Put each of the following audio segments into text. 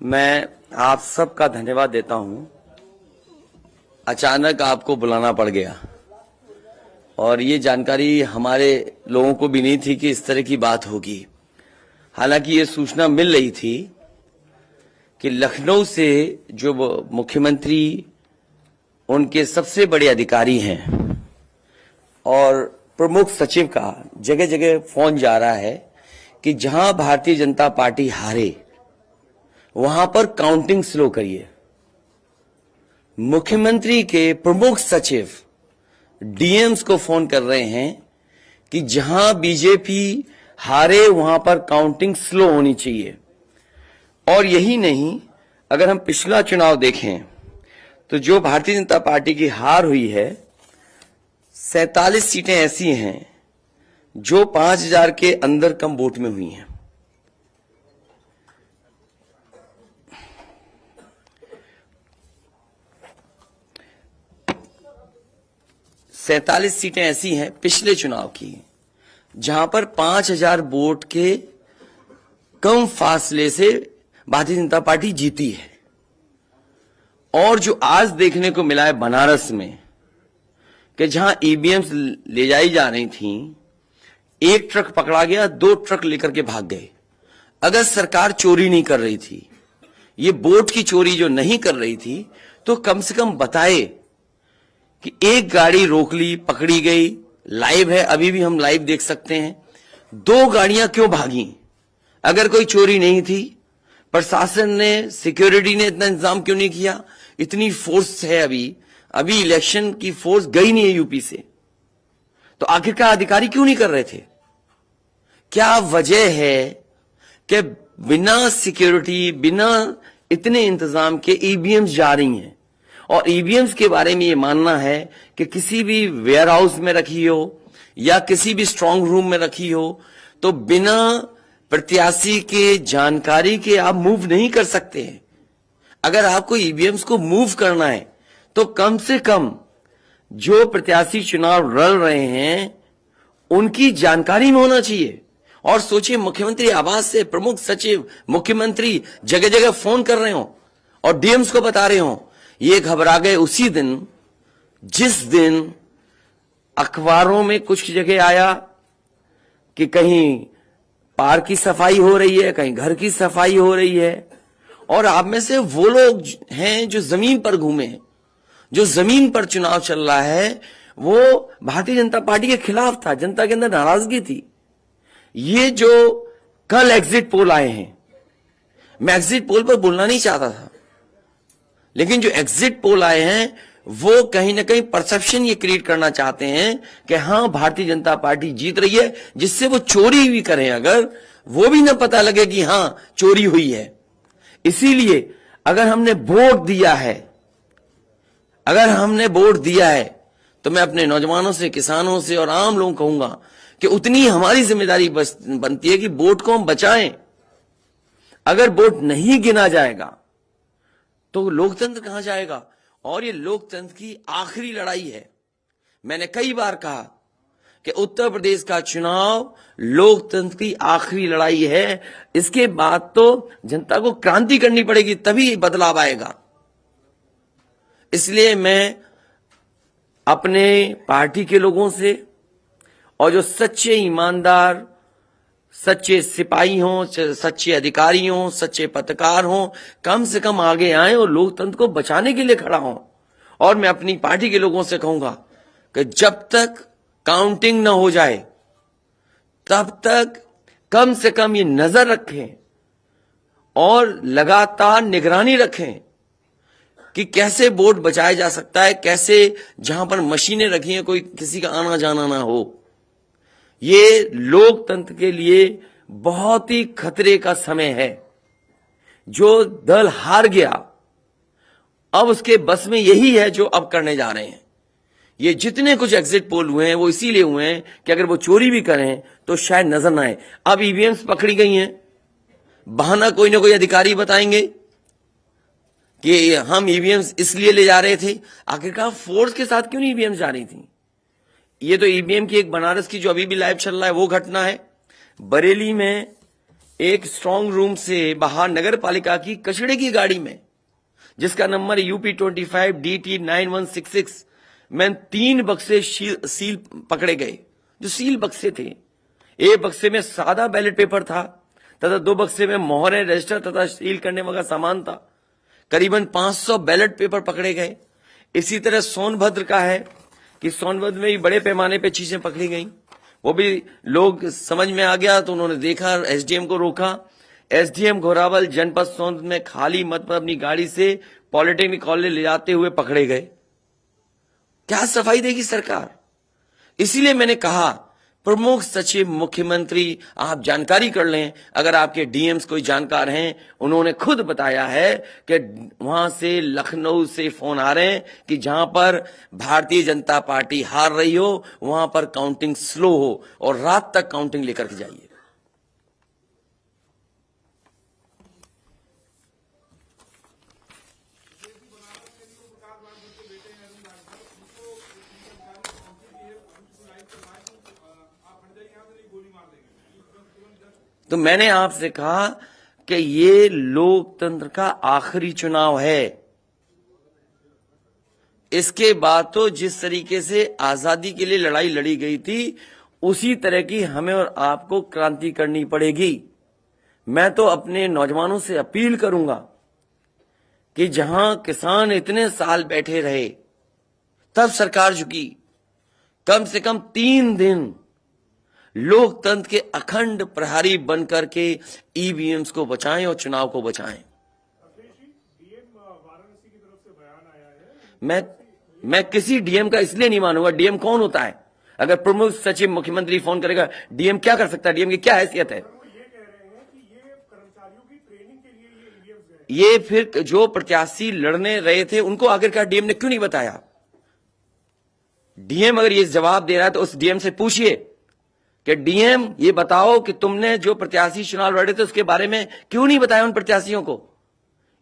मैं आप सबका धन्यवाद देता हूं। अचानक आपको बुलाना पड़ गया और ये जानकारी हमारे लोगों को भी नहीं थी कि इस तरह की बात होगी। हालांकि ये सूचना मिल रही थी कि लखनऊ से जो मुख्यमंत्री उनके सबसे बड़े अधिकारी हैं और प्रमुख सचिव का जगह जगह फोन जा रहा है कि जहां भारतीय जनता पार्टी हारे वहां पर काउंटिंग स्लो करिए। मुख्यमंत्री के प्रमुख सचिव डीएम्स को फोन कर रहे हैं कि जहां बीजेपी हारे वहां पर काउंटिंग स्लो होनी चाहिए। और यही नहीं, अगर हम पिछला चुनाव देखें तो जो भारतीय जनता पार्टी की हार हुई है 47 सीटें ऐसी हैं जो 5000 के अंदर कम वोट में हुई हैं। सैंतालीस सीटें ऐसी हैं पिछले चुनाव की जहां पर 5000 वोट के कम फासले से भारतीय जनता पार्टी जीती है। और जो आज देखने को मिला है बनारस में कि जहां ईवीएम्स ले जाई जा रही थीं, एक ट्रक पकड़ा गया, 2 ट्रक लेकर के भाग गए। अगर सरकार चोरी नहीं कर रही थी, ये वोट की चोरी जो नहीं कर रही थी, तो कम से कम बताए कि एक गाड़ी रोक ली, पकड़ी गई, लाइव है, अभी भी हम लाइव देख सकते हैं। 2 गाड़ियां क्यों भागी? अगर कोई चोरी नहीं थी, प्रशासन ने, सिक्योरिटी ने इतना इंतजाम क्यों नहीं किया? इतनी फोर्स है, अभी इलेक्शन की फोर्स गई नहीं है यूपी से, तो आखिरकार अधिकारी क्यों नहीं कर रहे थे? क्या वजह है कि बिना सिक्योरिटी, बिना इतने इंतजाम के ईवीएम्स जा रही हैं? और ईवीएम्स के बारे में ये मानना है कि किसी भी वेयर हाउस में रखी हो या किसी भी स्ट्रांग रूम में रखी हो, तो बिना प्रत्याशी के जानकारी के आप मूव नहीं कर सकते हैं। अगर आपको ईवीएम्स को मूव करना है तो कम से कम जो प्रत्याशी चुनाव लड़ रहे हैं उनकी जानकारी में होना चाहिए। और सोचिए, मुख्यमंत्री आवास से प्रमुख सचिव, मुख्यमंत्री जगह जगह फोन कर रहे हो और डीएम्स को बता रहे हो। ये घबरा गए उसी दिन जिस दिन अखबारों में कुछ जगह आया कि कहीं पार्क की सफाई हो रही है, कहीं घर की सफाई हो रही है। और आप में से वो लोग हैं जो जमीन पर घूमे, जो जमीन पर चुनाव चल रहा है, वो भारतीय जनता पार्टी के खिलाफ था, जनता के अंदर नाराजगी थी। ये जो कल एग्जिट पोल आए हैं, मैं एग्जिट पोल पर बोलना नहीं चाहता था, लेकिन जो एग्जिट पोल आए हैं वो कहीं ना कहीं परसेप्शन ये क्रिएट करना चाहते हैं कि हां भारतीय जनता पार्टी जीत रही है, जिससे वो चोरी भी करें अगर, वो भी ना पता लगे कि हां चोरी हुई है। इसीलिए अगर हमने वोट दिया है तो मैं अपने नौजवानों से, किसानों से और आम लोगों को कहूंगा कि उतनी हमारी जिम्मेदारी बनती है कि वोट को हम बचाएं। अगर वोट नहीं गिना जाएगा तो लोकतंत्र कहां जाएगा? और ये लोकतंत्र की आखिरी लड़ाई है। मैंने कई बार कहा कि उत्तर प्रदेश का चुनाव लोकतंत्र की आखिरी लड़ाई है। इसके बाद तो जनता को क्रांति करनी पड़ेगी, तभी बदलाव आएगा। इसलिए मैं अपने पार्टी के लोगों से और जो सच्चे ईमानदार, सच्चे सिपाही हों, सच्चे अधिकारी हों, सच्चे पत्रकार हों, कम से कम आगे आए और लोकतंत्र को बचाने के लिए खड़ा हों। और मैं अपनी पार्टी के लोगों से कहूंगा कि जब तक काउंटिंग ना हो जाए तब तक कम से कम ये नजर रखें और लगातार निगरानी रखें कि कैसे वोट बचाया जा सकता है, कैसे जहां पर मशीनें रखी हैं कोई किसी का आना जाना ना हो। ये लोकतंत्र के लिए बहुत ही खतरे का समय है। जो दल हार गया, अब उसके बस में यही है जो अब करने जा रहे हैं। ये जितने कुछ एग्जिट पोल हुए हैं वो इसीलिए हुए हैं कि अगर वो चोरी भी करें तो शायद नजर ना आए। अब ईवीएम्स पकड़ी गई हैं, बहाना कोई ना कोई अधिकारी बताएंगे कि हम ईवीएम्स इसलिए ले जा रहे थे। आखिरकार फोर्स के साथ क्यों नहीं ईवीएम्स जा रही थी? ये तो ईवीएम की एक बनारस की जो अभी भी लाइव चल रहा है वो घटना है। बरेली में एक स्ट्रांग रूम से बाहर नगर पालिका की कचड़े की गाड़ी में, जिसका नंबर UP25DT9166 में 3 बक्से सील पकड़े गए, जो सील बक्से थे। एक बक्से में सादा बैलेट पेपर था तथा 2 बक्से में मोहरें, रजिस्टर तथा सील करने वाला सामान था। करीबन 500 बैलेट पेपर पकड़े गए। इसी तरह सोनभद्र का है कि सोनभद्र में भी बड़े पैमाने पे चीजें पकड़ी गई। वो भी लोग समझ में आ गया तो उन्होंने देखा, एसडीएम को रोका। एसडीएम घोरावल जनपद सोनभद्र में खाली मत पर अपनी गाड़ी से पॉलिटेक्निक कॉलेज ले जाते हुए पकड़े गए। क्या सफाई देगी सरकार? इसीलिए मैंने कहा प्रमुख सचिव मुख्यमंत्री आप जानकारी कर लें। अगर आपके डीएम्स कोई जानकार हैं, उन्होंने खुद बताया है कि वहां से लखनऊ से फोन आ रहे हैं कि जहां पर भारतीय जनता पार्टी हार रही हो वहां पर काउंटिंग स्लो हो और रात तक काउंटिंग लेकर के जाइए। तो मैंने आपसे कहा कि ये लोकतंत्र का आखिरी चुनाव है। इसके बाद तो जिस तरीके से आजादी के लिए लड़ाई लड़ी गई थी, उसी तरह की हमें और आपको क्रांति करनी पड़ेगी। मैं तो अपने नौजवानों से अपील करूंगा कि जहां किसान इतने साल बैठे रहे, तब सरकार झुकी। कम से कम 3 दिन लोकतंत्र के अखंड प्रहरी बनकर के ईवीएम्स को बचाएं और चुनाव को बचाएं। मैं किसी डीएम का इसलिए नहीं मानूंगा। डीएम कौन होता है? अगर प्रमुख सचिव मुख्यमंत्री फोन करेगा, डीएम क्या कर सकता है? डीएम की क्या हैसियत है? ये फिर जो प्रत्याशी लड़ने रहे थे उनको आखिरकार डीएम ने क्यों नहीं बताया? डीएम अगर ये जवाब दे रहा है तो उस डीएम से पूछिए कि डीएम ये बताओ कि तुमने जो प्रत्याशी चुनाव लड़े थे उसके बारे में क्यों नहीं बताया उन प्रत्याशियों को?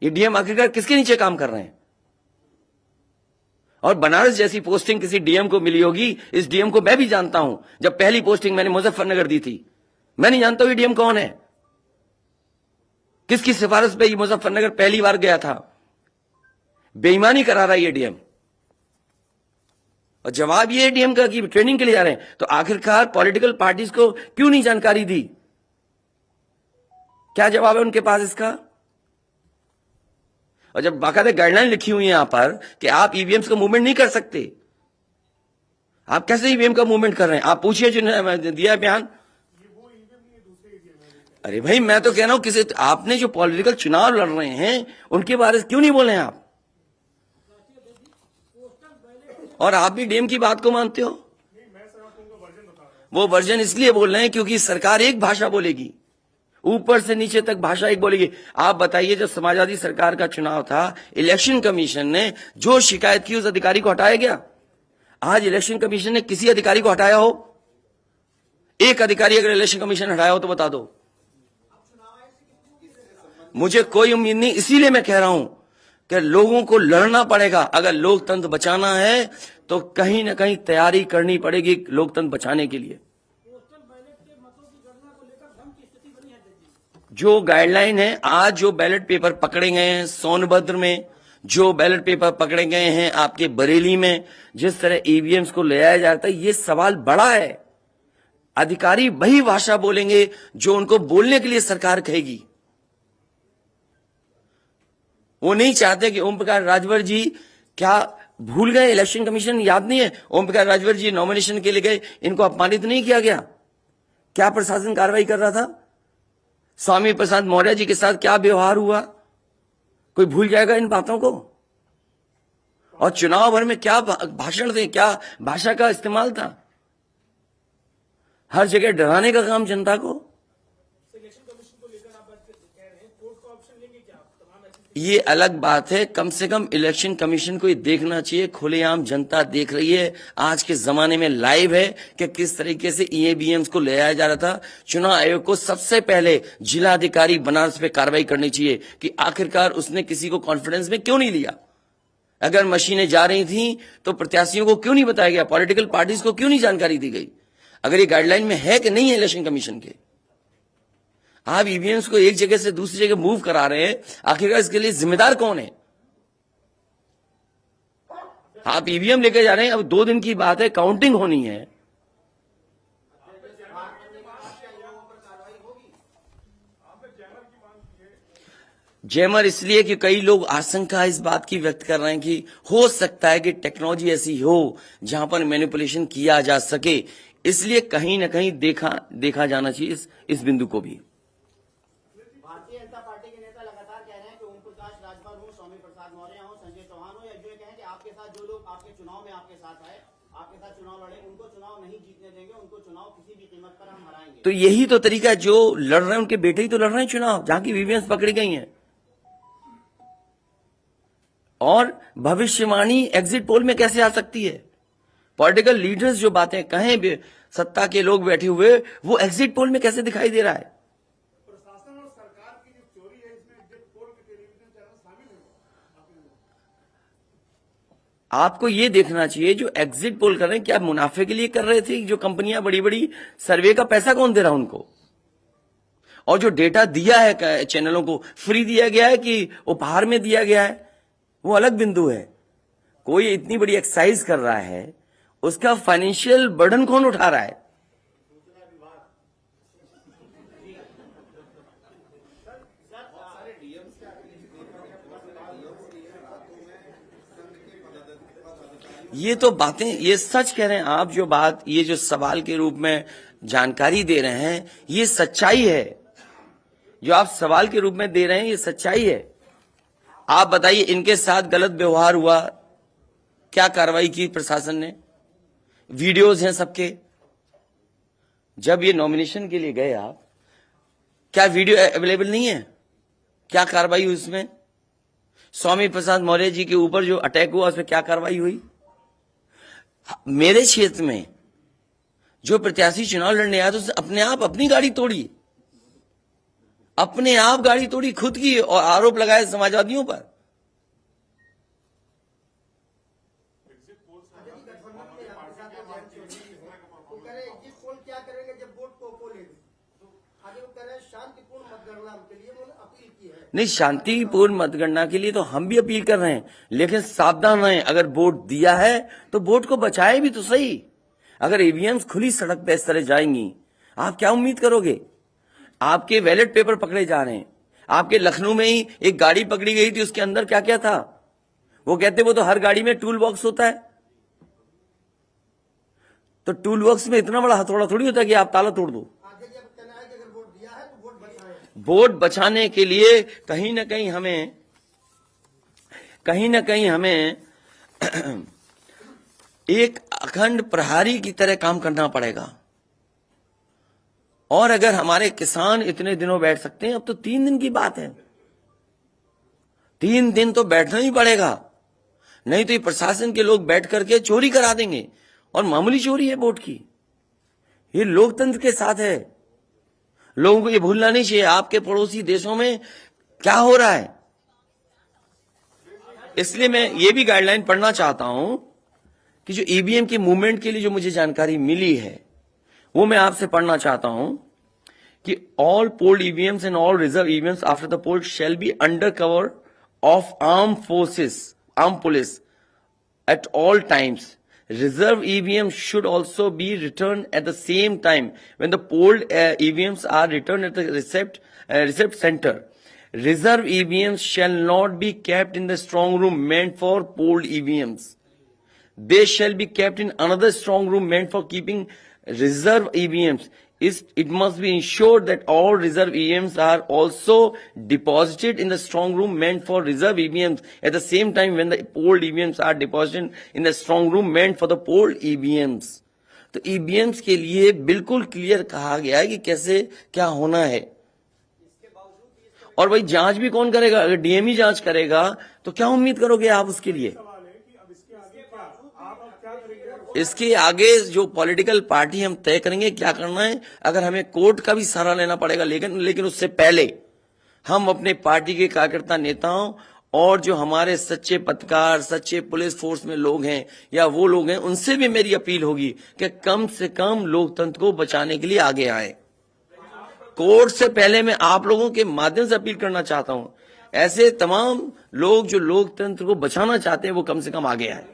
ये डीएम आखिरकार किसके नीचे काम कर रहे हैं? और बनारस जैसी पोस्टिंग किसी डीएम को मिली होगी, इस डीएम को मैं भी जानता हूं। जब पहली पोस्टिंग मैंने मुजफ्फरनगर दी थी, मैं नहीं जानता ये डीएम कौन है, किसकी सिफारिश पे ये मुजफ्फरनगर पहली बार गया था। बेईमानी करा रहा है ये डीएम। और जवाब ये डीएम का कि ट्रेनिंग के लिए जा रहे हैं। तो आखिरकार पॉलिटिकल पार्टीज को क्यों नहीं जानकारी दी? क्या जवाब है उनके पास इसका? और जब बाकायदा गाइडलाइन लिखी हुई है यहां पर कि आप ईवीएम्स का मूवमेंट नहीं कर सकते, आप कैसे ईवीएम का मूवमेंट कर रहे हैं? आप पूछिए जिन्होंने दिया बयान। अरे भाई, मैं तो कह रहा हूं किसी आपने जो पॉलिटिकल चुनाव लड़ रहे हैं उनके बारे में क्यों नहीं बोल रहे हैं आप? और आप भी डीएम की बात को मानते हो। वो वर्जन इसलिए बोल रहे हैं क्योंकि सरकार एक भाषा बोलेगी, ऊपर से नीचे तक भाषा एक बोलेगी। आप बताइए, जब समाजवादी सरकार का चुनाव था, इलेक्शन कमीशन ने जो शिकायत की उस अधिकारी को हटाया गया? आज इलेक्शन कमीशन ने किसी अधिकारी को हटाया हो? एक अधिकारी अगर इलेक्शन कमीशन हटाया हो तो बता दो। मुझे कोई उम्मीद नहीं। इसीलिए मैं कह रहा हूं कि लोगों को लड़ना पड़ेगा। अगर लोकतंत्र बचाना है तो कहीं ना कहीं तैयारी करनी पड़ेगी लोकतंत्र बचाने के लिए। जो गाइडलाइन है, आज जो बैलेट पेपर पकड़े गए हैं सोनभद्र में, जो बैलेट पेपर पकड़े गए हैं आपके बरेली में, जिस तरह ईवीएम्स को ले आया जाता है, ये सवाल बड़ा है। अधिकारी वही भाषा बोलेंगे जो उनको बोलने के लिए सरकार कहेगी। वो नहीं चाहते कि ओम प्रकाश राजभर जी क्या भूल गए? इलेक्शन कमीशन याद नहीं है? ओम प्रकाश राजभर जी नॉमिनेशन के लिए गए, इनको अपमानित नहीं किया गया? क्या प्रशासन कार्रवाई कर रहा था? स्वामी प्रसाद मौर्य जी के साथ क्या व्यवहार हुआ? कोई भूल जाएगा इन बातों को? और चुनाव भर में क्या भाषण दें, क्या भाषा का इस्तेमाल था? हर जगह डराने का काम जनता को। ये अलग बात है। कम से कम इलेक्शन कमीशन को ये देखना चाहिए, खुलेआम जनता देख रही है, आज के जमाने में लाइव है कि किस तरीके से ईवीएम्स को ले आया जा रहा था। चुनाव आयोग को सबसे पहले जिलाधिकारी बनारस पे कार्रवाई करनी चाहिए कि आखिरकार उसने किसी को कॉन्फिडेंस में क्यों नहीं लिया। अगर मशीनें जा रही थी तो प्रत्याशियों को क्यों नहीं बताया गया? पॉलिटिकल पार्टीज को क्यों नहीं जानकारी दी गई? अगर ये गाइडलाइन में है कि नहीं है इलेक्शन कमीशन के? आप ईवीएम्स को एक जगह से दूसरी जगह मूव करा रहे हैं, आखिरकार इसके लिए जिम्मेदार कौन है? आप ईवीएम लेके जा रहे हैं, अब 2 दिन की बात है, काउंटिंग होनी है। जैमर इसलिए कि कई लोग आशंका इस बात की व्यक्त कर रहे हैं कि हो सकता है कि टेक्नोलॉजी ऐसी हो जहां पर मैनिपुलेशन किया जा सके, इसलिए कहीं ना कहीं देखा जाना चाहिए इस बिंदु को भी। भारतीय जनता पार्टी के नेता लगातार कह रहे हैं कि ओम प्रकाश राजभर हो, स्वामी प्रसाद मौर्य हो, संजय चौहान हो, या जो कहें कि आपके साथ जो लोग आपके चुनाव में आपके साथ आए, आपके साथ चुनाव लड़े, उनको चुनाव नहीं जीतने देंगे, उनको चुनाव किसी भी कीमत पर हम हराएंगे। तो यही तो तरीका है, जो लड़ रहे हैं उनके बेटे ही तो लड़ रहे हैं चुनाव, जहां की वीवीएम्स पकड़ी गई हैं। और भविष्यवाणी एग्जिट पोल में कैसे आ सकती है? पॉलिटिकल लीडर्स जो बातें कहें, सत्ता के लोग बैठे हुए, वो एग्जिट पोल में कैसे दिखाई दे रहा है? प्रशासन और सरकार की जो चोरी है, इसमें एग्जिट पोल के टेलीविजन चैनल शामिल हैं। आपको ये देखना चाहिए, जो एग्जिट पोल कर रहे हैं क्या मुनाफे के लिए कर रहे थे? जो कंपनियां बड़ी बड़ी सर्वे का पैसा कौन दे रहा है उनको? और जो डेटा दिया है चैनलों को, फ्री दिया गया है कि उपहार में दिया गया है, वो अलग बिंदु है। कोई इतनी बड़ी एक्सरसाइज कर रहा है, उसका फाइनेंशियल बर्डन कौन उठा रहा है? ये तो बातें, ये सच कह रहे हैं आप। जो बात, ये जो सवाल के रूप में जानकारी दे रहे हैं, ये सच्चाई है। जो आप सवाल के रूप में दे रहे हैं, ये सच्चाई है। आप बताइए, इनके साथ गलत व्यवहार हुआ, क्या कार्रवाई की प्रशासन ने? वीडियोज हैं सबके। जब ये नॉमिनेशन के लिए गए आप, क्या वीडियो अवेलेबल नहीं है? क्या कार्रवाई हुई उसमें? स्वामी प्रसाद मौर्य जी के ऊपर जो अटैक हुआ, उसमें क्या कार्रवाई हुई? मेरे क्षेत्र में जो प्रत्याशी चुनाव लड़ने आया, तो उसने अपने आप अपनी गाड़ी तोड़ी, अपने आप गाड़ी तोड़ी खुद की, और आरोप लगाए समाजवादियों पर। क्या करेंगे जब वोट को लेंगे? आगे वो कह रहे हैं शांतिपूर्ण मतगणना के लिए उन्होंने अपील की है। नहीं, शांतिपूर्ण मतगणना के लिए तो हम भी अपील कर रहे हैं, लेकिन सावधान रहें। अगर वोट दिया है तो वोट को बचाए भी तो सही। अगर ईवीएम्स खुली सड़क पे इस तरह जाएंगी, आप क्या उम्मीद करोगे? आपके बैलेट पेपर पकड़े जा रहे हैं। आपके लखनऊ में ही एक गाड़ी पकड़ी गई थी, उसके अंदर क्या क्या था? वो कहते वो तो हर गाड़ी में टूल बॉक्स होता है। तो टूल बॉक्स में इतना बड़ा हथौड़ा थोड़ी होता है कि आप ताला तोड़ दो। आगे जब कहना है कि अगर वोट दिया है तो वोट बचाएं। वोट बचाने के लिए कहीं ना कहीं हमें एक अखंड प्रहरी की तरह काम करना पड़ेगा। और अगर हमारे किसान इतने दिनों बैठ सकते हैं, अब तो 3 दिन की बात है, 3 दिन तो बैठना ही पड़ेगा। नहीं तो ये प्रशासन के लोग बैठ करके चोरी करा देंगे, और मामूली चोरी है वोट की। ये लोकतंत्र के साथ है। लोगों को ये भूलना नहीं चाहिए आपके पड़ोसी देशों में क्या हो रहा है। इसलिए मैं ये भी गाइडलाइन पढ़ना चाहता हूं कि जो ईवीएम की मूवमेंट के लिए जो मुझे जानकारी मिली है, वो मैं आपसे पढ़ना चाहता हूं कि all polled EVMs and all reserve EVMs after the poll shall be under cover of arm forces, arm police at all times. Reserve EVMs should also be returned at the same time when the polled EVMs are returned at the receipt center. Reserve EVMs shall not be kept in the strong room meant for polled EVMs. They shall be kept in another strong room meant for keeping reserve EVMs. It must be ensured that all reserve EVMs are also deposited in the strong room meant for reserve EVMs at the same time when the polled EVMs are deposited in the strong room meant for the polled EVMs. तो EVMs के लिए बिल्कुल clear कहा गया है कि कैसे क्या होना है। और भाई जांच भी कौन करेगा? अगर डीएमई जांच करेगा तो क्या उम्मीद करोगे आप उसके लिए? इसके आगे जो पॉलिटिकल पार्टी हम तय करेंगे क्या करना है। अगर हमें कोर्ट का भी सहारा लेना पड़ेगा, लेकिन उससे पहले हम अपने पार्टी के कार्यकर्ता, नेताओं और जो हमारे सच्चे पत्रकार, सच्चे पुलिस फोर्स में लोग हैं या वो लोग हैं, उनसे भी मेरी अपील होगी कि कम से कम लोकतंत्र को बचाने के लिए आगे आए। कोर्ट से पहले मैं आप लोगों के माध्यम से अपील करना चाहता हूं, ऐसे तमाम लोग जो लोकतंत्र को बचाना चाहते हैं वो कम से कम आगे आए।